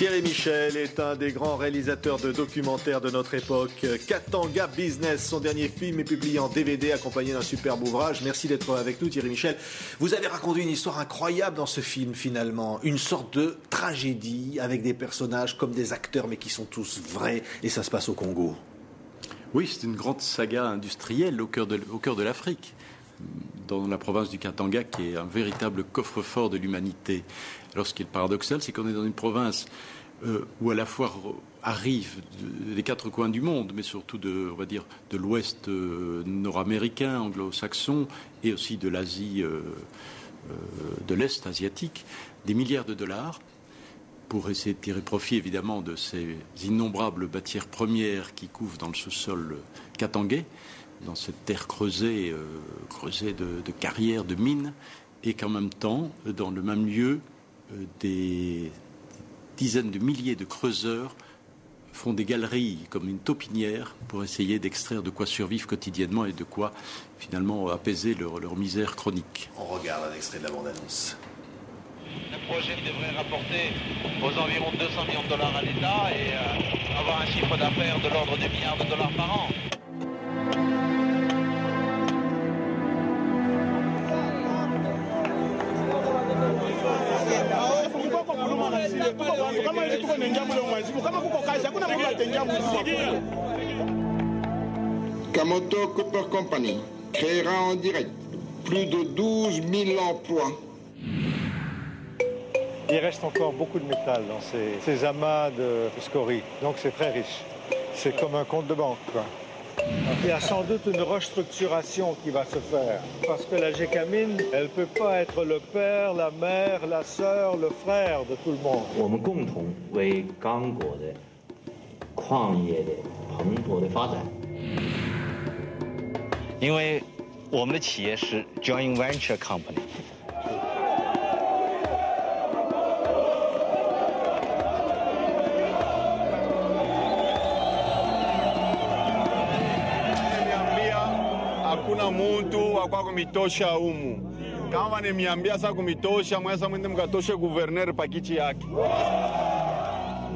Thierry Michel est un des grands réalisateurs de documentaires de notre époque. Katanga Business, son dernier film est publié en DVD accompagné d'un superbe ouvrage. Merci d'être avec nous Thierry Michel. Vous avez raconté une histoire incroyable dans ce film finalement. Une sorte de tragédie avec des personnages comme des acteurs mais qui sont tous vrais et ça se passe au Congo. Oui, c'est une grande saga industrielle au cœur de l'Afrique, dans la province du Katanga, qui est un véritable coffre-fort de l'humanité. Alors, ce qui est paradoxal, c'est qu'on est dans une province où à la fois arrivent des quatre coins du monde, mais surtout de l'Ouest nord-américain, anglo-saxon, et aussi de l'Asie, de l'Est asiatique, des milliards de dollars, pour essayer de tirer profit évidemment de ces innombrables matières premières qui couvent dans le sous-sol katangais, dans cette terre creusée de carrières, de mines, et qu'en même temps, dans le même lieu, des dizaines de milliers de creuseurs font des galeries comme une taupinière pour essayer d'extraire de quoi survivre quotidiennement et de quoi finalement apaiser leur misère chronique. On regarde un extrait de la bande-annonce. Le projet devrait rapporter aux environs 200 millions de dollars à l'État et avoir un chiffre d'affaires de l'ordre des milliards de dollars par an. Kamoto Copper Company créera en direct plus de 12 000 emplois. Il reste encore beaucoup de métal dans ces amas de scories, donc c'est très riche. C'est comme un compte de banque, quoi. Il y a sans doute une restructuration qui va se faire, parce que la gécamine, elle ne peut pas être le père, la mère, la sœur, le frère de tout le monde. 我们共同为刚果的矿业的蓬勃的发展。因为我们的企业是 joint venture company。Hakuna muntu wakwa kumitosha humu. Kama nimeambia sasa kumitosha, mwasa mwende mkatoshe guverner pakichi yake.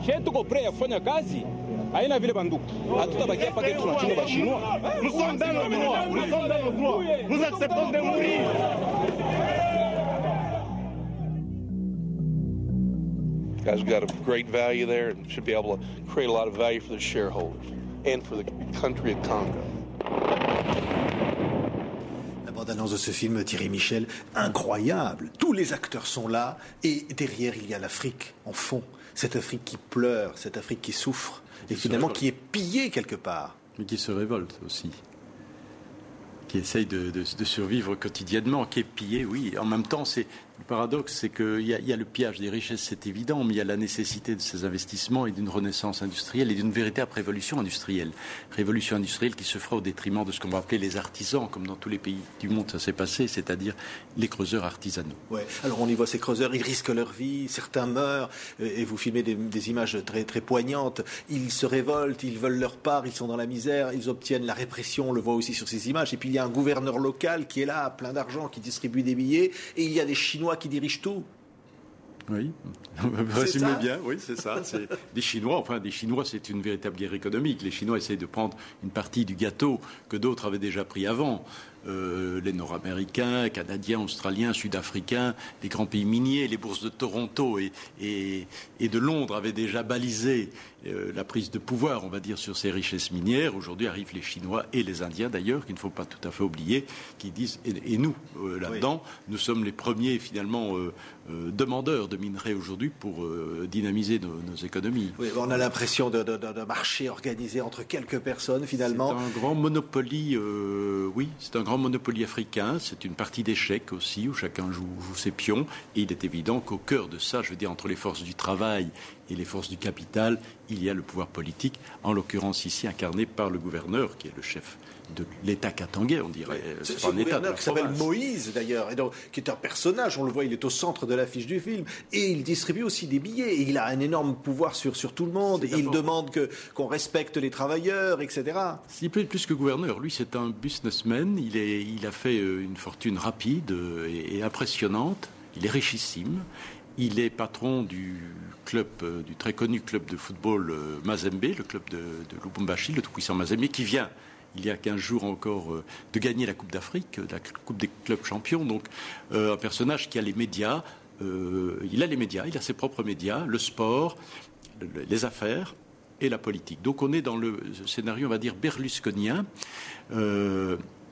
Je tuko prêt à kufanya kazi. Haina vile banduku. Hatutabakia pake tunachunga ba Chinois. Nous sommes dans le droit. Nous sommes dans le droit. Nous acceptons de mourir. Guys got a great value there and should be able to create a lot of value for the shareholders and for the country of Congo. La bande-annonce de ce film, Thierry Michel, incroyable. Tous les acteurs sont là et derrière il y a l'Afrique en fond. Cette Afrique qui pleure, cette Afrique qui souffre et finalement qui est pillée quelque part. Mais qui se révolte aussi. Qui essaye de survivre quotidiennement, qui est pillé, oui. En même temps, le paradoxe, c'est qu'il y a le pillage des richesses, c'est évident, mais il y a la nécessité de ces investissements et d'une renaissance industrielle et d'une véritable révolution industrielle. Révolution industrielle qui se fera au détriment de ce qu'on va appeler les artisans, comme dans tous les pays du monde ça s'est passé, c'est-à-dire les creuseurs artisanaux. Ouais. Alors on y voit ces creuseurs, ils risquent leur vie, certains meurent, et vous filmez des images très, très poignantes. Ils se révoltent, ils veulent leur part, ils sont dans la misère, ils obtiennent la répression, on le voit aussi sur ces images. Et puis il y a un gouverneur local qui est là, plein d'argent, qui distribue des billets, et il y a des Chinois qui dirigent tout. Oui, vous résumez bien, oui, c'est ça. C'est des Chinois, c'est une véritable guerre économique. Les Chinois essayent de prendre une partie du gâteau que d'autres avaient déjà pris avant. Les Nord-Américains, Canadiens, Australiens, Sud-Africains, les grands pays miniers, les bourses de Toronto et de Londres avaient déjà balisé la prise de pouvoir, on va dire, sur ces richesses minières. Aujourd'hui arrivent les Chinois et les Indiens d'ailleurs, qu'il ne faut pas tout à fait oublier, qui disent, et nous, là-dedans, nous sommes les premiers finalement demandeurs de minerais aujourd'hui pour dynamiser nos économies. Oui, on a l'impression d'un marché organisé entre quelques personnes finalement. C'est un grand monopoly, oui, c'est un grand monopoly africain, c'est une partie d'échecs aussi, où chacun joue ses pions, et il est évident qu'au cœur de ça, je veux dire, entre les forces du travail et les forces du capital, il y a le pouvoir politique, en l'occurrence ici incarné par le gouverneur, qui est le chef de l'État katangais, on dirait. C'est un gouverneur qui s'appelle Moïse, d'ailleurs, et donc, qui est un personnage, on le voit, il est au centre de l'affiche du film, et il distribue aussi des billets, et il a un énorme pouvoir sur tout le monde, et il demande qu'on respecte les travailleurs, etc. C'est plus que gouverneur, lui c'est un businessman, il a fait une fortune rapide et impressionnante, il est richissime, Il est patron du très connu club de football Mazembe, le club de Lubumbashi, le tout-puissant Mazembe, qui vient, il y a 15 jours encore, de gagner la Coupe d'Afrique, la Coupe des clubs champions. Donc, un personnage qui a les médias. Il a ses propres médias, le sport, les affaires et la politique. Donc, on est dans le scénario, on va dire, berlusconien,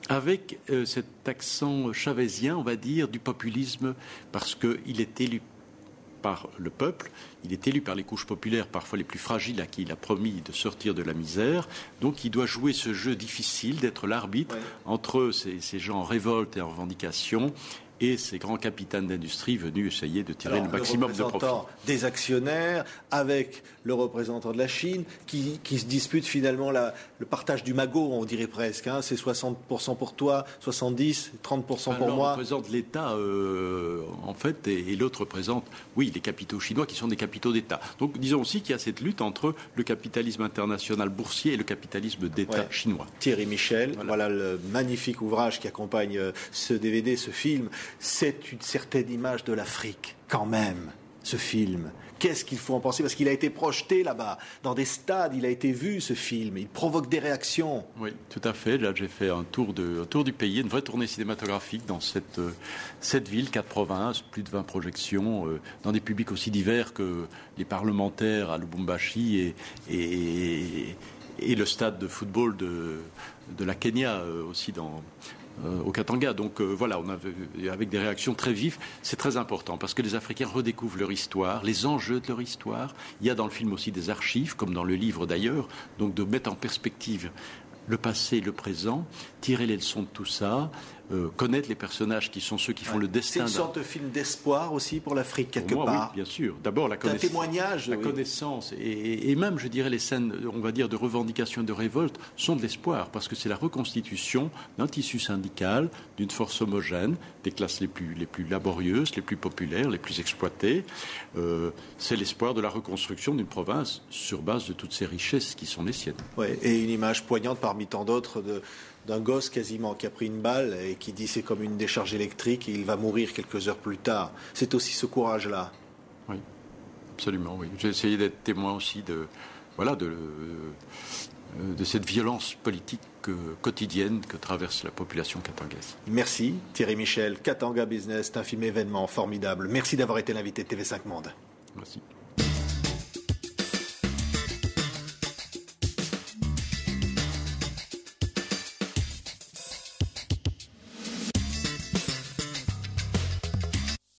avec cet accent chavezien, on va dire, du populisme, parce qu'il est élu par le peuple, il est élu par les couches populaires, parfois les plus fragiles, à qui il a promis de sortir de la misère. Donc il doit jouer ce jeu difficile d'être l'arbitre entre ces gens en révolte et en revendication et ces grands capitaines d'industrie venus essayer de tirer le maximum de profit. Des actionnaires avec le représentant de la Chine qui se dispute finalement le partage du magot, on dirait presque. Hein. C'est 60% pour toi, 70%, 30% pour moi. L'un représente l'État, en fait, et l'autre représente, oui, les capitaux chinois qui sont des capitaux d'État. Donc disons aussi qu'il y a cette lutte entre le capitalisme international boursier et le capitalisme d'État chinois. Thierry Michel, voilà le magnifique ouvrage qui accompagne ce DVD, ce film. C'est une certaine image de l'Afrique, quand même, ce film. Qu'est-ce qu'il faut en penser? Parce qu'il a été projeté là-bas, dans des stades, il a été vu, ce film. Il provoque des réactions. Oui, tout à fait. Là, j'ai fait un tour du pays, une vraie tournée cinématographique dans cette ville, 4 provinces, plus de 20 projections, dans des publics aussi divers que les parlementaires à Lubumbashi et le stade de football de la Kenya aussi au Katanga. Donc voilà, on avait avec des réactions très vives. C'est très important parce que les Africains redécouvrent leur histoire, les enjeux de leur histoire. Il y a dans le film aussi des archives, comme dans le livre d'ailleurs, donc de mettre en perspective le passé, le présent, tirer les leçons de tout ça, connaître les personnages qui sont ceux qui font le destin. C'est une sorte de film d'espoir aussi pour l'Afrique, quelque part. Oui, bien sûr. D'abord, la connaissance. C'est un témoignage. La connaissance. Et même, je dirais, les scènes, on va dire, de revendication et de révolte sont de l'espoir, parce que c'est la reconstitution d'un tissu syndical, d'une force homogène, des classes les plus laborieuses, les plus populaires, les plus exploitées. C'est l'espoir de la reconstruction d'une province sur base de toutes ces richesses qui sont les siennes. Ouais, et une image poignante parmi tant d'autres d'un gosse quasiment qui a pris une balle et qui dit c'est comme une décharge électrique et il va mourir quelques heures plus tard. C'est aussi ce courage-là. Oui, absolument, oui. J'ai essayé d'être témoin aussi de cette violence politique quotidienne que traverse la population katangaise. Merci Thierry Michel. Katanga Business, c'est un film événement formidable. Merci d'avoir été l'invité de TV5 Monde. Merci.